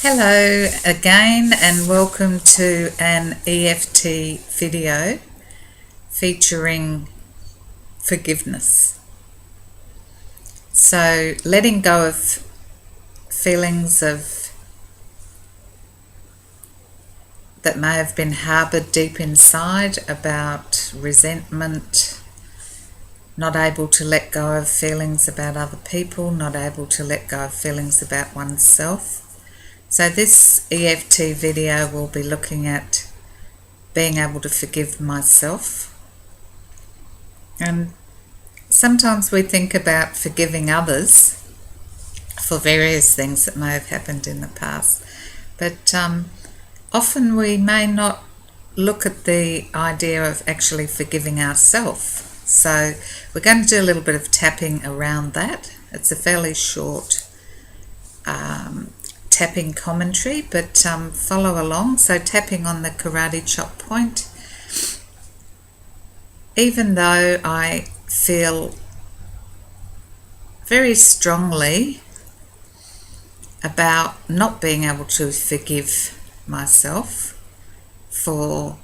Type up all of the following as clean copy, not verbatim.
Hello again and welcome to an EFT video featuring forgiveness. So letting go of feelings that may have been harboured deep inside about resentment, not able to let go of feelings about other people, not able to let go of feelings about oneself. So this EFT video will be looking at being able to forgive myself. And sometimes we think about forgiving others for various things that may have happened in the past, but often we may not look at the idea of actually forgiving ourselves. So we're going to do a little bit of tapping around that. It's a fairly short tapping commentary, but follow along. So tapping on the karate chop point. Even though I feel very strongly about not being able to forgive myself for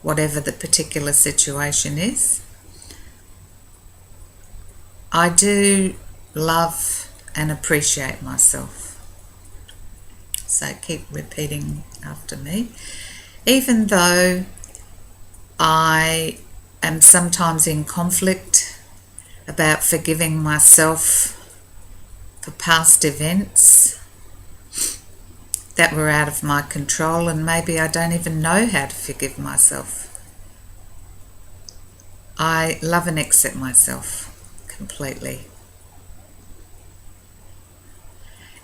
whatever the particular situation is, I do love and appreciate myself. So keep repeating after me. Even though I am sometimes in conflict about forgiving myself for past events that were out of my control, and maybe I don't even know how to forgive myself, I love and accept myself completely.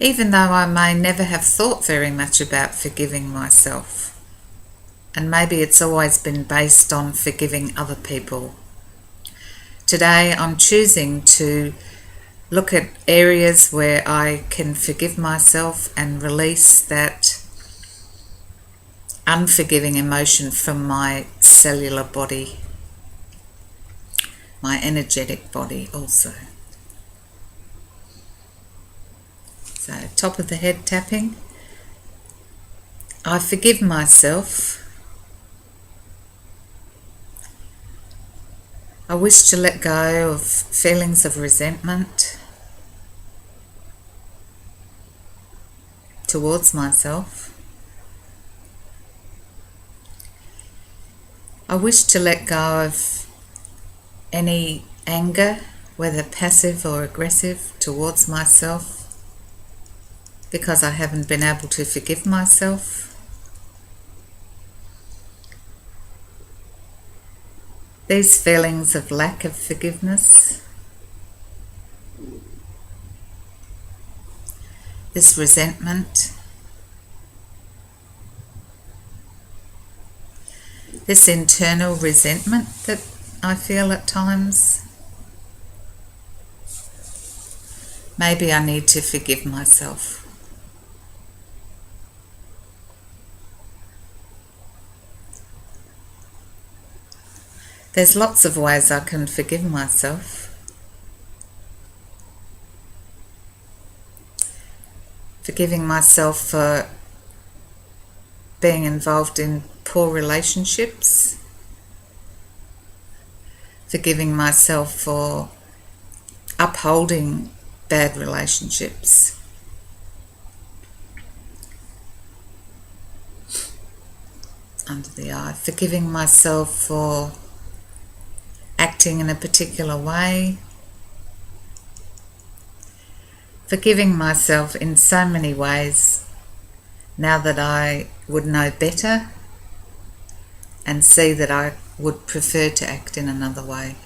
Even though I may never have thought very much about forgiving myself, and maybe it's always been based on forgiving other people. Today I'm choosing to look at areas where I can forgive myself and release that unforgiving emotion from my cellular body, my energetic body also. So top of the head tapping. I forgive myself. I wish to let go of feelings of resentment towards myself. I wish to let go of any anger, whether passive or aggressive, towards myself, because I haven't been able to forgive myself. These feelings of lack of forgiveness, this resentment, this internal resentment that I feel at times, maybe I need to forgive myself. There's lots of ways I can forgive myself. Forgiving myself for being involved in poor relationships. Forgiving myself for upholding bad relationships. Under the eye. Forgiving myself for acting in a particular way. Forgiving myself in so many ways now that I would know better and see that I would prefer to act in another way.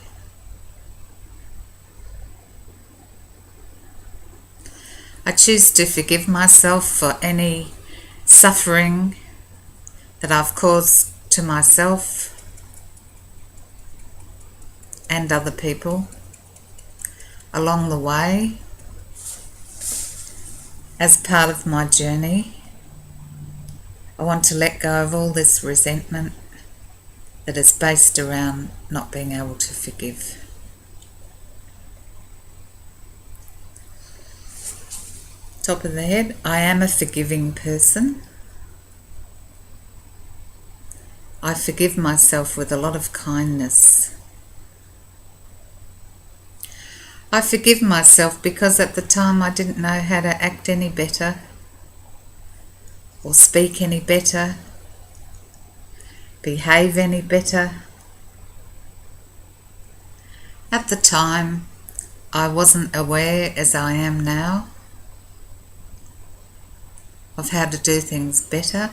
I choose to forgive myself for any suffering that I've caused to myself and other people along the way as part of my journey. I want to let go of all this resentment that is based around not being able to forgive. Top of the head, I am a forgiving person. I forgive myself with a lot of kindness. I forgive myself because at the time I didn't know how to act any better or speak any better, behave any better. At the time, I wasn't aware, as I am now, of how to do things better,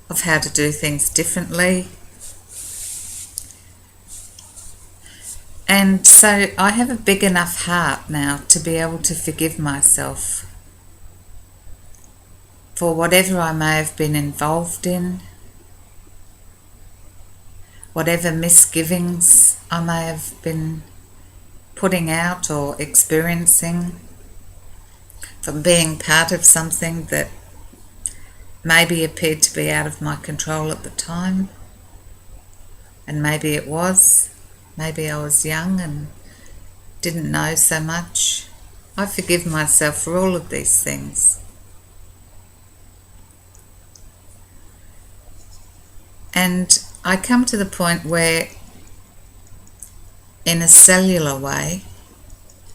of how to do things differently. And so I have a big enough heart now to be able to forgive myself for whatever I may have been involved in, whatever misgivings I may have been putting out or experiencing from being part of something that maybe appeared to be out of my control at the time, and maybe it was. Maybe I was young and didn't know so much. I forgive myself for all of these things. And I come to the point where, in a cellular way,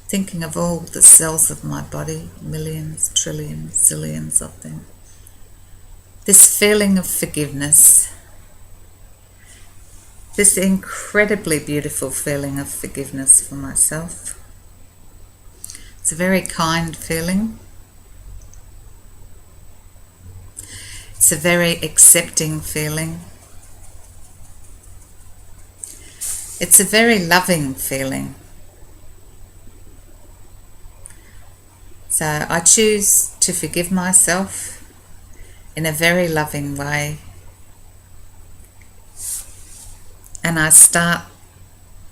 thinking of all the cells of my body, millions, trillions, zillions of them, this feeling of forgiveness, this incredibly beautiful feeling of forgiveness for myself. It's a very kind feeling. It's a very accepting feeling. It's a very loving feeling. So I choose to forgive myself in a very loving way. And I start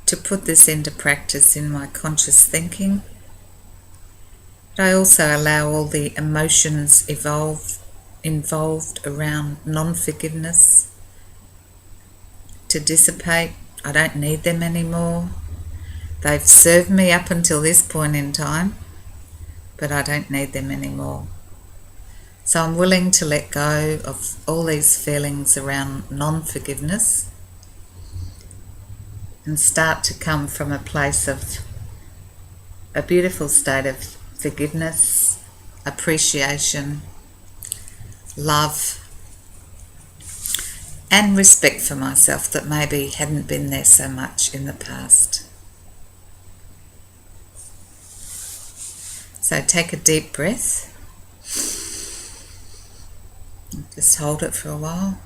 to put this into practice in my conscious thinking. But I also allow all the emotions involved around non-forgiveness to dissipate. I don't need them anymore. They've served me up until this point in time, but I don't need them anymore. So I'm willing to let go of all these feelings around non-forgiveness and start to come from a place of a beautiful state of forgiveness, appreciation, love, and respect for myself that maybe hadn't been there so much in the past. So take a deep breath. Just hold it for a while.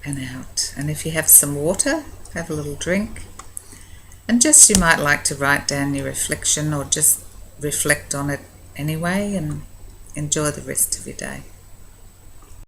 And out. And if you have some water, have a little drink. And just, you might like to write down your reflection or just reflect on it anyway and enjoy the rest of your day.